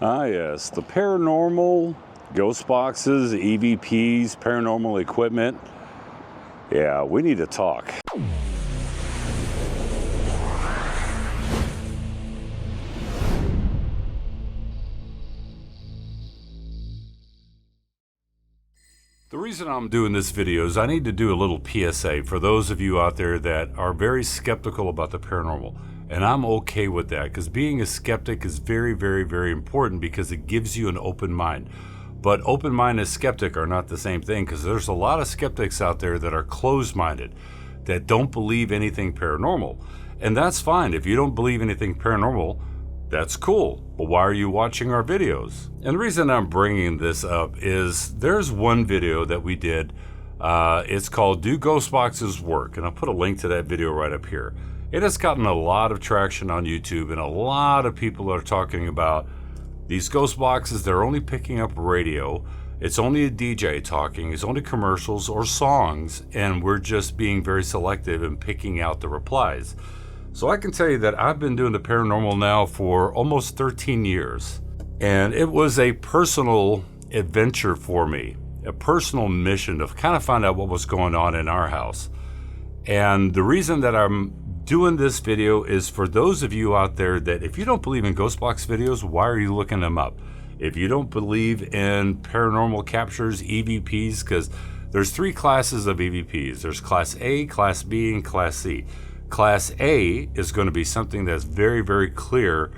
Ah, yes, the paranormal, ghost boxes, EVPs, paranormal equipment. Yeah, we need to talk. The reason I'm doing this video is I need to do a little PSA for those of you out there that are very skeptical about the paranormal. And I'm okay with that, because being a skeptic is very, very, very important, because it gives you an open mind. But open mind and skeptic are not the same thing, because there's a lot of skeptics out there that are closed-minded, that don't believe anything paranormal. And that's fine. If you don't believe anything paranormal, that's cool. But why are you watching our videos? And the reason I'm bringing this up is there's one video that we did. It's called Do Ghost Boxes Work? And I'll put a link to that video right up here. It has gotten a lot of traction on YouTube, and a lot of people are talking about these ghost boxes. They're only picking up radio. It's only a DJ talking. It's only commercials or songs, and we're just being very selective and picking out the replies. So I can tell you that I've been doing the paranormal now for almost 13 years. And it was a personal adventure for me, a personal mission to kind of find out what was going on in our house. And the reason that I'm doing this video is for those of you out there that if you don't believe in ghost box videos, why are you looking them up? If you don't believe in paranormal captures, EVPs, because there's three classes of EVPs. There's Class A, Class B, and Class C. Class A is going to be something that's very, very clear,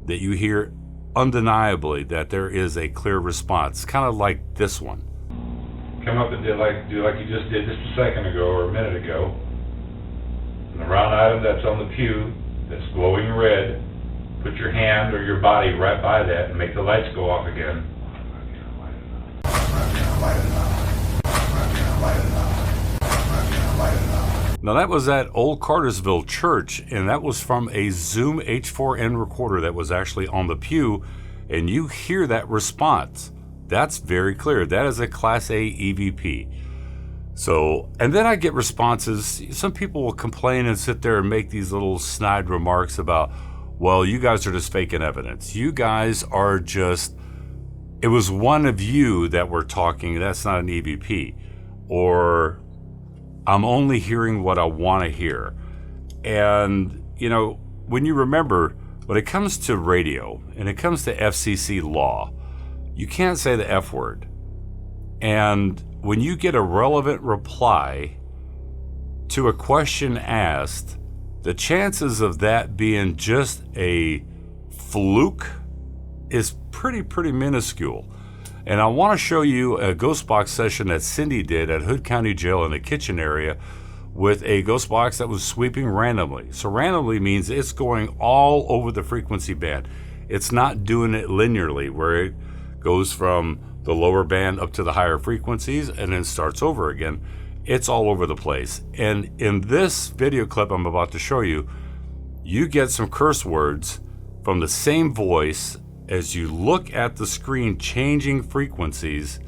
that you hear undeniably that there is a clear response, kind of like this one. Come up and do like you just did just a second ago or a minute ago. And the round item that's on the pew that's glowing red, put your hand or your body right by that and make the lights go off again. Now that was at Old Cartersville Church, and that was from a Zoom H4n recorder that was actually on the pew, and you hear that response. That's very clear. That is a Class A EVP. So, and then I get responses. Some people will complain and sit there and make these little snide remarks about, well, you guys are just faking evidence. You guys are just, it was one of you that were talking, that's not an EVP. Or, I'm only hearing what I want to hear. And, you know, when you remember, when it comes to radio and it comes to FCC law, you can't say the F word. And when you get a relevant reply to a question asked, the chances of that being just a fluke is pretty minuscule. And I want to show you a ghost box session that Cindy did at Hood County Jail in the kitchen area with a ghost box that was sweeping randomly. So randomly means it's going all over the frequency band. It's not doing it linearly where it goes from the lower band up to the higher frequencies and then starts over again. It's all over the place. And in this video clip I'm about to show you, you get some curse words from the same voice as you look at the screen changing frequencies,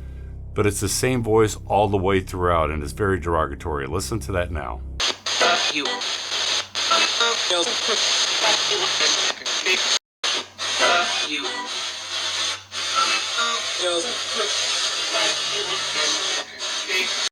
but it's the same voice all the way throughout, and it's very derogatory. Listen to that now. You.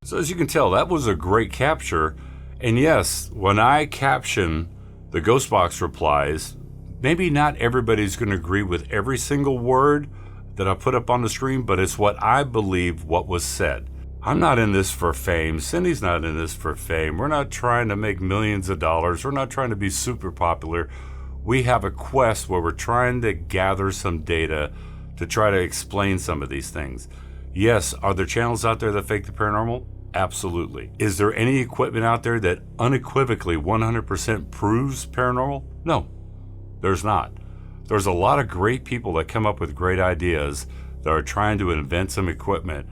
So as you can tell, that was a great capture. And yes, when I caption the ghost box replies, maybe not everybody's going to agree with every single word that I put up on the screen, but it's what I believe what was said. I'm not in this for fame. Cindy's not in this for fame. We're not trying to make millions of dollars. We're not trying to be super popular. We have a quest where we're trying to gather some data to try to explain some of these things. Yes, are there channels out there that fake the paranormal? Absolutely. Is there any equipment out there that unequivocally 100% proves paranormal? No, there's not. There's a lot of great people that come up with great ideas that are trying to invent some equipment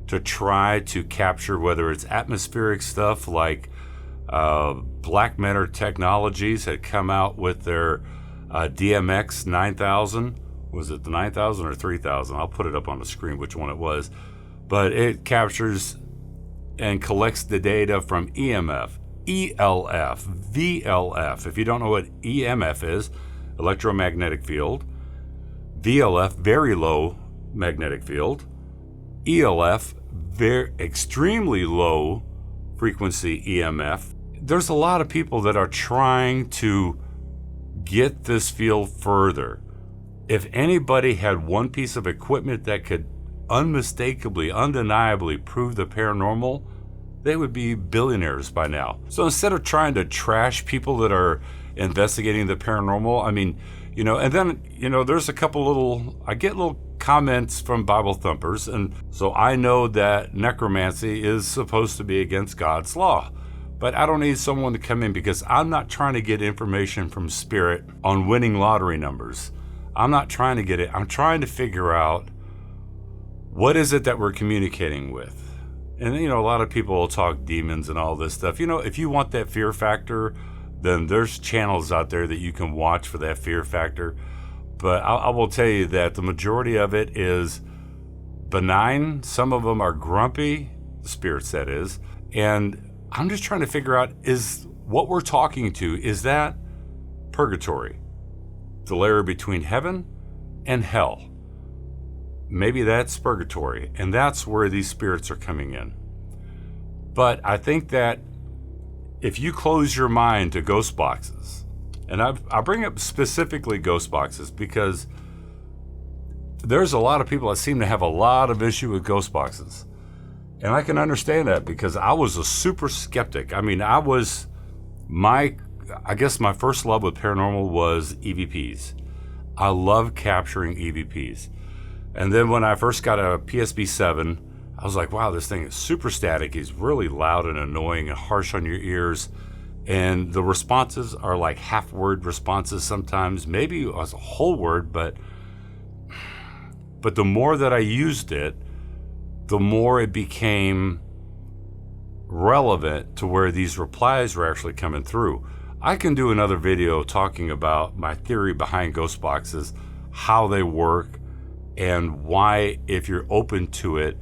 to try to capture, whether it's atmospheric stuff like Black Matter Technologies had come out with their DMX 9000. Was it the 9000 or 3000? I'll put it up on the screen which one it was. But it captures and collects the data from EMF, ELF, VLF. If you don't know what EMF is, electromagnetic field, VLF, very low magnetic field, ELF, very extremely low frequency EMF. There's a lot of people that are trying to get this field further. If anybody had one piece of equipment that could unmistakably, undeniably prove the paranormal, they would be billionaires by now. So instead of trying to trash people that are investigating the paranormal, I mean, and then, there's a couple I get little comments from Bible thumpers, and so I know that necromancy is supposed to be against God's law. But I don't need someone to come in, because I'm not trying to get information from spirit on winning lottery numbers. I'm not trying to get it. I'm trying to figure out what is it that we're communicating with. And, a lot of people will talk demons and all this stuff. If you want that fear factor, then there's channels out there that you can watch for that fear factor. But I will tell you that the majority of it is benign. Some of them are grumpy, the spirits that is. And I'm just trying to figure out, is what we're talking to, is that purgatory? The layer between heaven and hell. Maybe that's purgatory, and that's where these spirits are coming in. But I think that if you close your mind to ghost boxes, and I bring up specifically ghost boxes because there's a lot of people that seem to have a lot of issue with ghost boxes. And I can understand that, because I was a super skeptic. I mean, I guess my first love with paranormal was EVPs. I love capturing EVPs. And then when I first got a PSB-7, I was like, wow, this thing is super static. It's really loud and annoying and harsh on your ears. And the responses are like half-word responses sometimes, maybe as a whole word, but the more that I used it, the more it became relevant to where these replies were actually coming through. I can do another video talking about my theory behind ghost boxes, how they work, and why, if you're open to it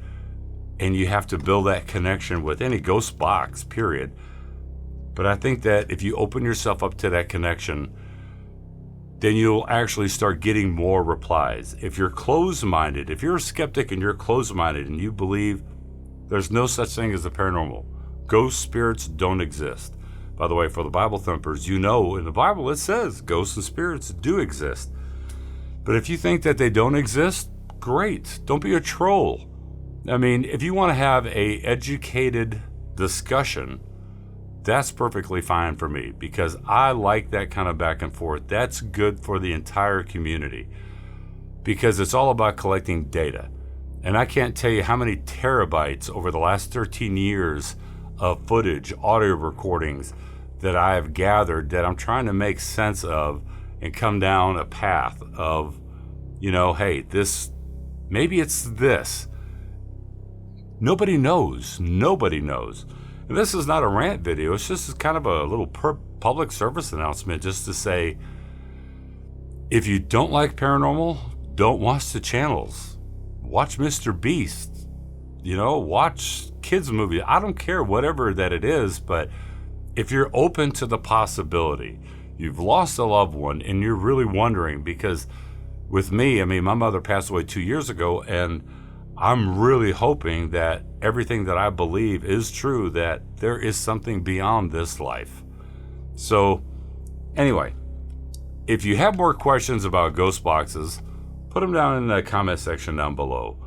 and you have to build that connection with any ghost box, period. But I think that if you open yourself up to that connection, then you'll actually start getting more replies. If you're closed-minded, if you're a skeptic and you're closed-minded and you believe there's no such thing as the paranormal, ghost spirits don't exist. By the way, for the Bible thumpers, in the Bible it says ghosts and spirits do exist. But if you think that they don't exist, great. Don't be a troll. I mean, if you want to have a educated discussion, that's perfectly fine for me, because I like that kind of back and forth. That's good for the entire community, because it's all about collecting data. And I can't tell you how many terabytes over the last 13 years of footage, audio recordings that I have gathered that I'm trying to make sense of and come down a path of, hey, maybe it's this. Nobody knows. And this is not a rant video. It's just kind of a little public service announcement, just to say, if you don't like paranormal, don't watch the channels. Watch Mr. Beast. Watch kids movies. I don't care, whatever that it is, but if you're open to the possibility, you've lost a loved one and you're really wondering, because with me, my mother passed away 2 years ago, and I'm really hoping that everything that I believe is true, that there is something beyond this life. So anyway, if you have more questions about ghost boxes, put them down in the comment section down below.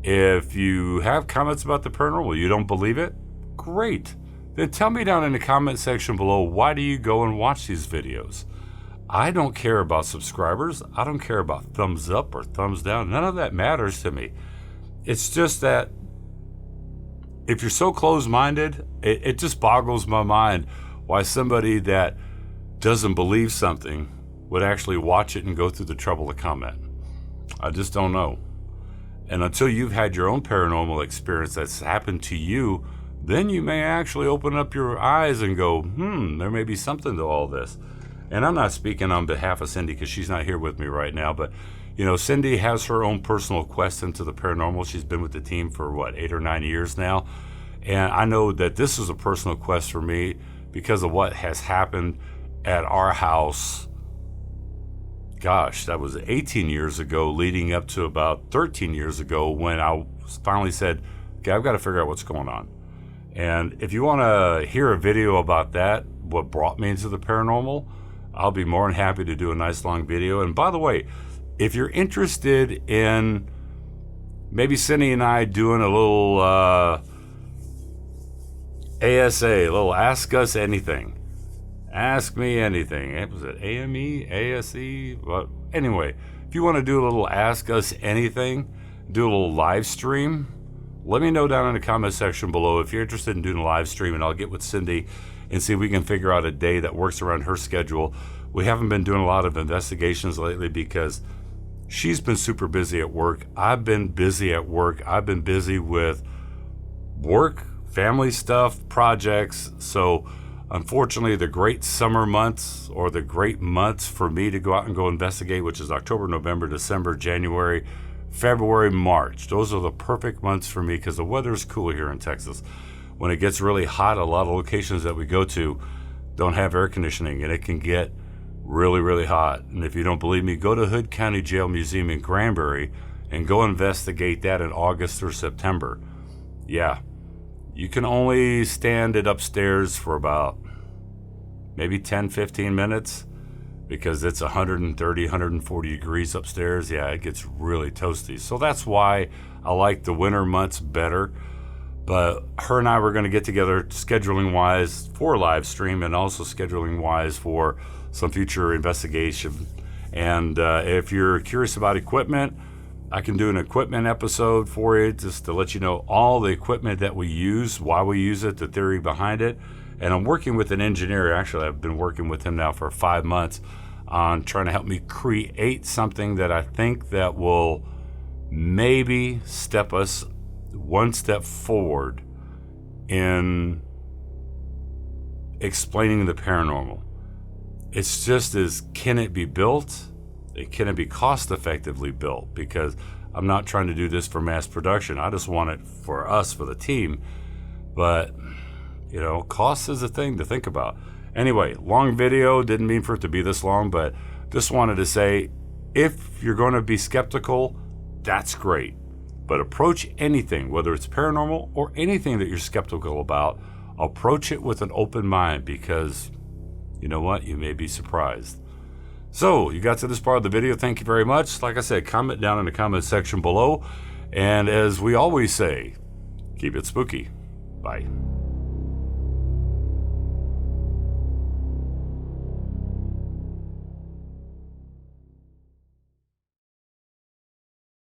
If you have comments about the paranormal, you don't believe it, great. Then tell me down in the comment section below, why do you go and watch these videos? I don't care about subscribers. I don't care about thumbs up or thumbs down. None of that matters to me. It's just that if you're so closed-minded, it just boggles my mind why somebody that doesn't believe something would actually watch it and go through the trouble to comment. I just don't know. And until you've had your own paranormal experience that's happened to you, then you may actually open up your eyes and go, there may be something to all this. And I'm not speaking on behalf of Cindy, because she's not here with me right now, but Cindy has her own personal quest into the paranormal. She's been with the team for 8 or 9 years now. And I know that this is a personal quest for me because of what has happened at our house gosh, that was 18 years ago, leading up to about 13 years ago when I finally said, okay, I've got to figure out what's going on. And if you want to hear a video about that, what brought me into the paranormal, I'll be more than happy to do a nice long video. And by the way, if you're interested in maybe Cindy and I doing a little ASA, a little Ask Us Anything. Ask Me Anything. Was it AME? ASE? Well, anyway, if you want to do a little Ask Us Anything, do a little live stream, let me know down in the comment section below if you're interested in doing a live stream, and I'll get with Cindy and see if we can figure out a day that works around her schedule. We haven't been doing a lot of investigations lately because she's been super busy at work. I've been busy at work. I've been busy with work, family stuff, projects. So unfortunately, the great summer months, or the great months for me to go out and go investigate, which is October, November, December, January, February, March. Those are the perfect months for me because the weather is cool here in Texas. When it gets really hot, a lot of locations that we go to don't have air conditioning, and it can get really, really hot. And if you don't believe me, go to Hood County Jail Museum in Granbury and go investigate that in August or September. Yeah, you can only stand it upstairs for about maybe 10, 15 minutes because it's 130, 140 degrees upstairs. Yeah, it gets really toasty. So that's why I like the winter months better. But her and I were going to get together scheduling wise for a live stream, and also scheduling wise for some future investigation. And if you're curious about equipment, I can do an equipment episode for you just to let you know all the equipment that we use, why we use it, the theory behind it. And I'm working with an engineer. Actually, I've been working with him now for 5 months on trying to help me create something that I think that will maybe step us one step forward in explaining the paranormal. It's just as, can it be built? Can it be cost effectively built? Because I'm not trying to do this for mass production. I just want it for us, for the team. But, you know, cost is a thing to think about. Anyway, long video, didn't mean for it to be this long, but just wanted to say, if you're going to be skeptical, that's great. But approach anything, whether it's paranormal or anything that you're skeptical about, approach it with an open mind, because you know what? You may be surprised. So, you got to this part of the video. Thank you very much. Like I said, comment down in the comment section below. And as we always say, keep it spooky. Bye.